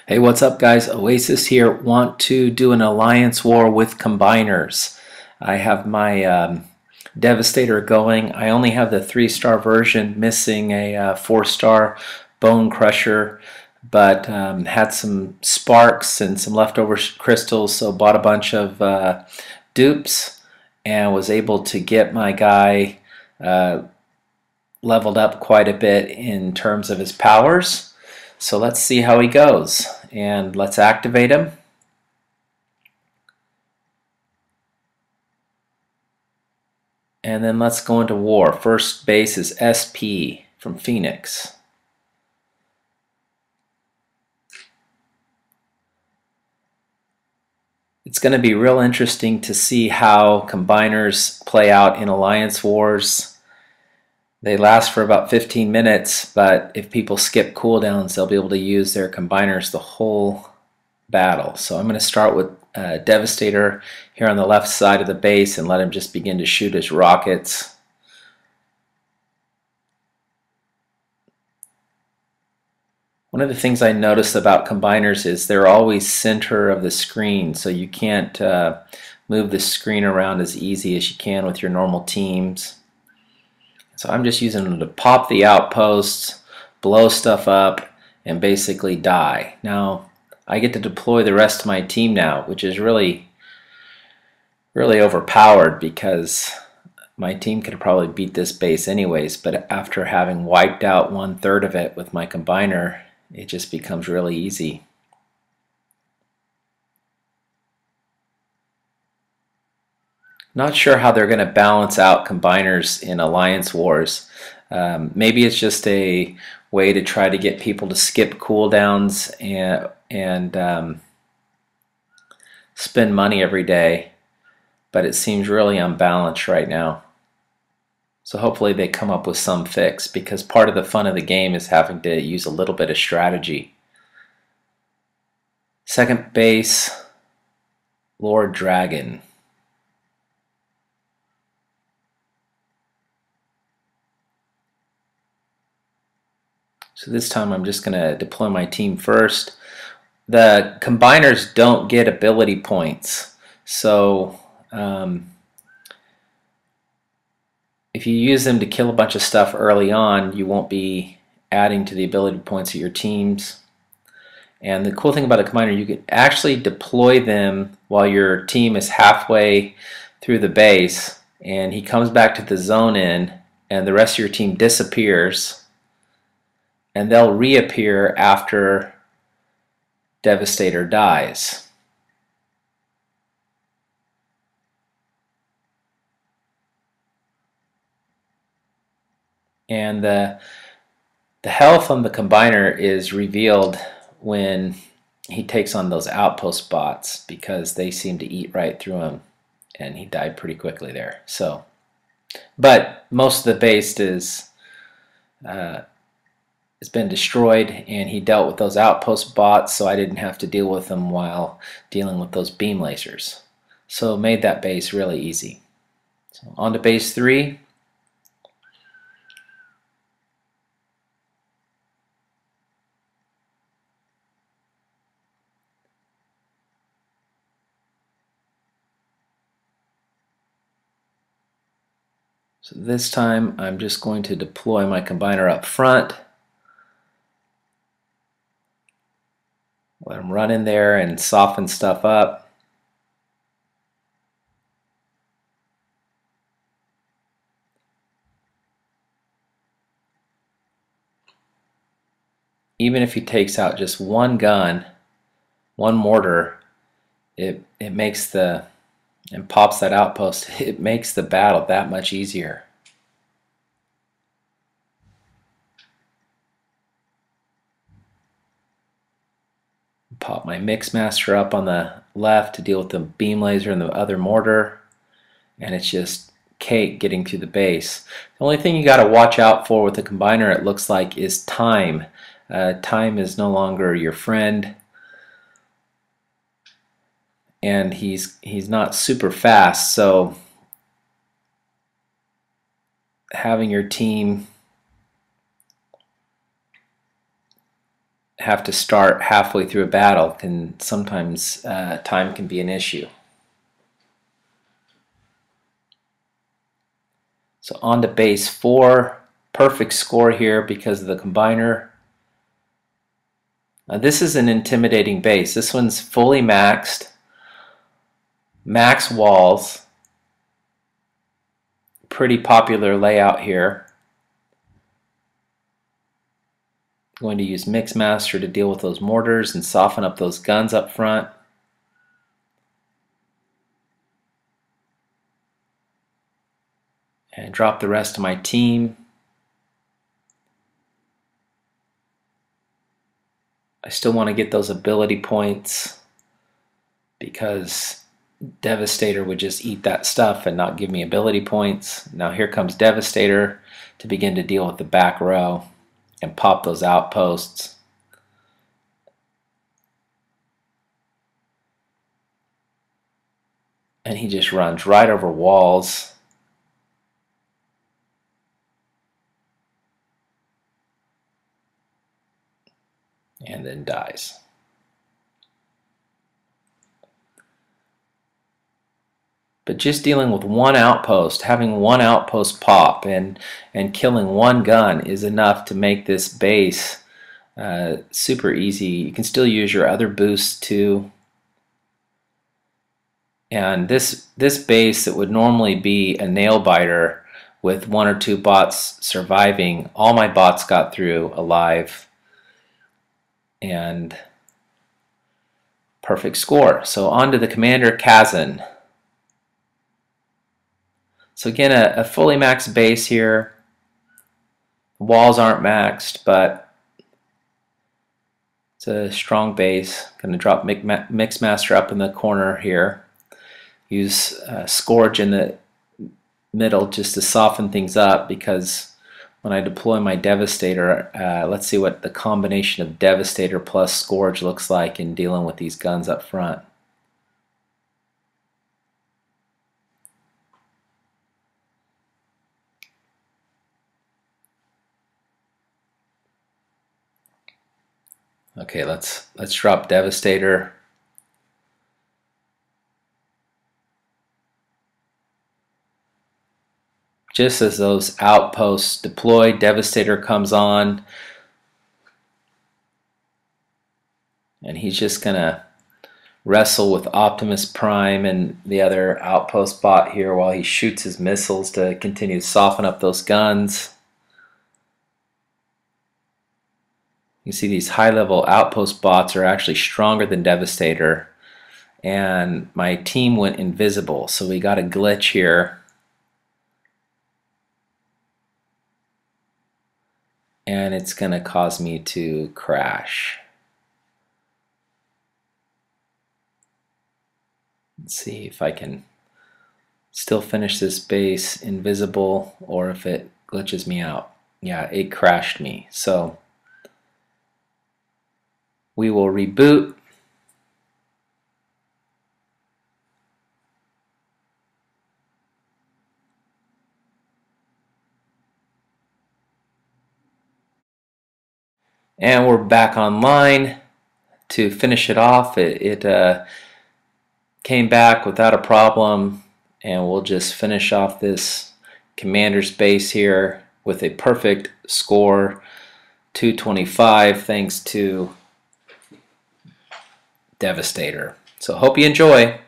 Hey, what's up, guys? Oasis here. Want to do an alliance war with combiners. I have my Devastator going. I only have the 3-star version, missing a 4-star Bone Crusher, but had some sparks and some leftover crystals, so bought a bunch of dupes and was able to get my guy leveled up quite a bit in terms of his powers. So let's see how he goes, and let's activate him. And then let's go into war. First base is SP from Phoenix. It's going to be real interesting to see how combiners play out in alliance wars. They last for about 15 minutes, but if people skip cooldowns, they'll be able to use their combiners the whole battle. So I'm going to start with Devastator here on the left side of the base and let him just begin to shoot his rockets. One of the things I notice about combiners is they're always center of the screen, so you can't move the screen around as easy as you can with your normal teams. So I'm just using them to pop the outposts, blow stuff up, and basically die. Now I get to deploy the rest of my team now, which is really overpowered because my team could probably beat this base anyways, but after having wiped out 1/3 of it with my combiner, it just becomes really easy. Not sure how they're going to balance out combiners in alliance wars. Maybe it's just a way to try to get people to skip cooldowns and spend money every day, but it seems really unbalanced right now. So hopefully they come up with some fix, because part of the fun of the game is having to use a little bit of strategy. Second base, Lord Dragon. So this time I'm just going to deploy my team first. The combiners don't get ability points, so if you use them to kill a bunch of stuff early on, you won't be adding to the ability points of your teams. And the cool thing about a combiner, you can actually deploy them while your team is halfway through the base, and he comes back to the zone in, and the rest of your team disappears, and they'll reappear after Devastator dies. And the health on the combiner is revealed when he takes on those outpost bots, because they seem to eat right through him, and he died pretty quickly there. So, but most of the base is has been destroyed, and he dealt with those outpost bots, so I didn't have to deal with them while dealing with those beam lasers. So made that base really easy. So on to base 3. So this time I'm just going to deploy my combiner up front. Let him run in there and soften stuff up. Even if he takes out just one gun, one mortar, it makes and pops that outpost, it makes the battle that much easier. Pop my Mixmaster up on the left to deal with the beam laser and the other mortar, and it's just cake getting through the base. The only thing you got to watch out for with the combiner, it looks like, is time. Time is no longer your friend, and he's not super fast, so having your team have to start halfway through a battle, can sometimes time can be an issue. So on to base 4, perfect score here because of the combiner. Now this is an intimidating base. This one's fully maxed, max walls, pretty popular layout here. Going to use Mixmaster to deal with those mortars and soften up those guns up front. And drop the rest of my team. I still want to get those ability points because Devastator would just eat that stuff and not give me ability points. Now here comes Devastator to begin to deal with the back row and pop those outposts. And he just runs right over walls. And then dies. But just dealing with one outpost, having one outpost pop and killing one gun is enough to make this base super easy. You can still use your other boosts too. And this base that would normally be a nail biter with 1 or 2 bots surviving, all my bots got through alive. And perfect score. So on to the Commander Kazan. So again, a fully maxed base here. Walls aren't maxed, but it's a strong base. Going to drop Mixmaster up in the corner here. Use Scourge in the middle just to soften things up, because when I deploy my Devastator, let's see what the combination of Devastator plus Scourge looks like in dealing with these guns up front. Okay, let's drop Devastator. Just as those outposts deploy, Devastator comes on. And he's just going to wrestle with Optimus Prime and the other outpost bot here while he shoots his missiles to continue to soften up those guns. You see these high-level outpost bots are actually stronger than Devastator. And my team went invisible, so we got a glitch here. And it's going to cause me to crash. Let's see if I can still finish this base invisible or if it glitches me out. Yeah, it crashed me. So we will reboot. And we're back online to finish it off. It came back without a problem, and we'll just finish off this commander's base here with a perfect score, 225, thanks to Devastator. So hope you enjoy.